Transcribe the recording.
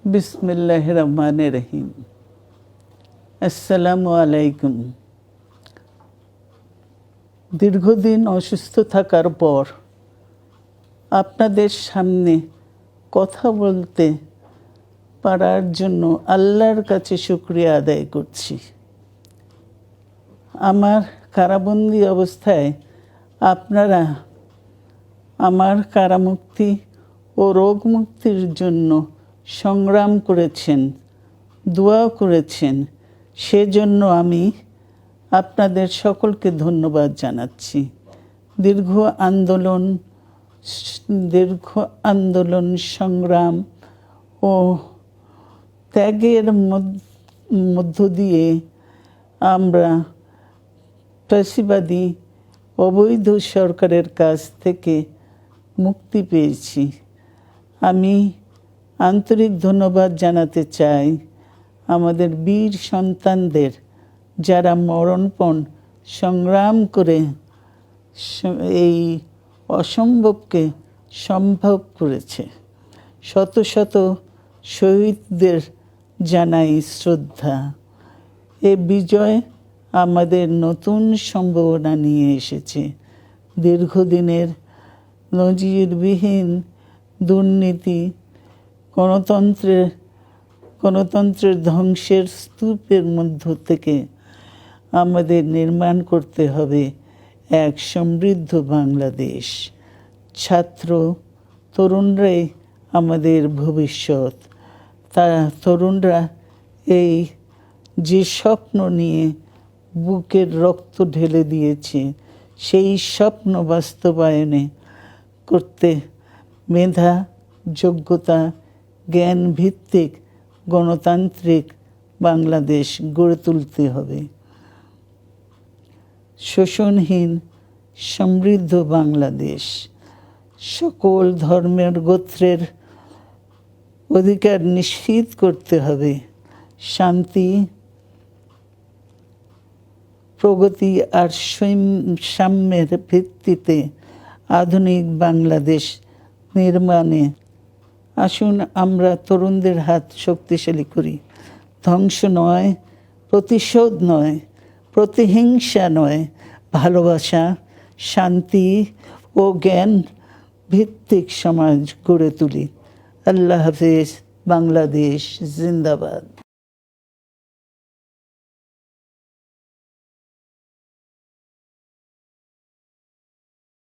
বিসমিল্লাহির রহমানির রহিম। আসসালামু আলাইকুম। দীর্ঘদিন অসুস্থ থাকার পর আপনাদের সামনে কথা বলতে পারার জন্য আল্লাহর কাছে শুকরিয়া আদায় করছি। আমার কারাবন্দী অবস্থায় আপনারা আমার কারামুক্তি ও রোগ মুক্তির জন্য সংগ্রাম করেছেন, দোয়া করেছেন। সেজন্য আমি আপনাদের সকলকে ধন্যবাদ জানাচ্ছি। দীর্ঘ আন্দোলন সংগ্রাম ও ত্যাগের মধ্য দিয়ে আমরা ফ্যাসিবাদী অবৈধ সরকারের কাছ থেকে মুক্তি পেয়েছি। আমি আন্তরিক ধন্যবাদ জানাতে চাই আমাদের বীর সন্তানদের, যারা মরণপণ সংগ্রাম করে এই অসম্ভবকে সম্ভব করেছে। শত শত শহীদদের জানাই শ্রদ্ধা। এ বিজয় আমাদের নতুন সম্ভাবনা নিয়ে এসেছে। দীর্ঘদিনের নজিরবিহীন দুর্নীতি, গণতন্ত্রের ধ্বংসের স্তূপের মধ্য থেকে আমাদের নির্মাণ করতে হবে এক সমৃদ্ধ বাংলাদেশ। ছাত্র তরুণরাই আমাদের ভবিষ্যৎ। তরুণরা এই যে স্বপ্ন নিয়ে বুকের রক্ত ঢেলে দিয়েছে, সেই স্বপ্ন বাস্তবায়নে করতে মেধা, যোগ্যতা, জ্ঞান ভিত্তিক গণতান্ত্রিক বাংলাদেশ গড়ে তুলতে হবে। শোষণহীন সমৃদ্ধ বাংলাদেশ। সকল ধর্মের গোত্রের অধিকার নিশ্চিত করতে হবে। শান্তি, প্রগতি আর সাম্যের ভিত্তিতে আধুনিক বাংলাদেশ নির্মাণে আসুন আমরা তরুণদের হাত শক্তিশালী করি। ধ্বংস নয়, প্রতিশোধ নয়, প্রতিহিংসা নয়, ভালোবাসা, শান্তি ও জ্ঞান ভিত্তিক সমাজ গড়ে তুলি। আল্লাহ হাফেজ। বাংলাদেশ জিন্দাবাদ।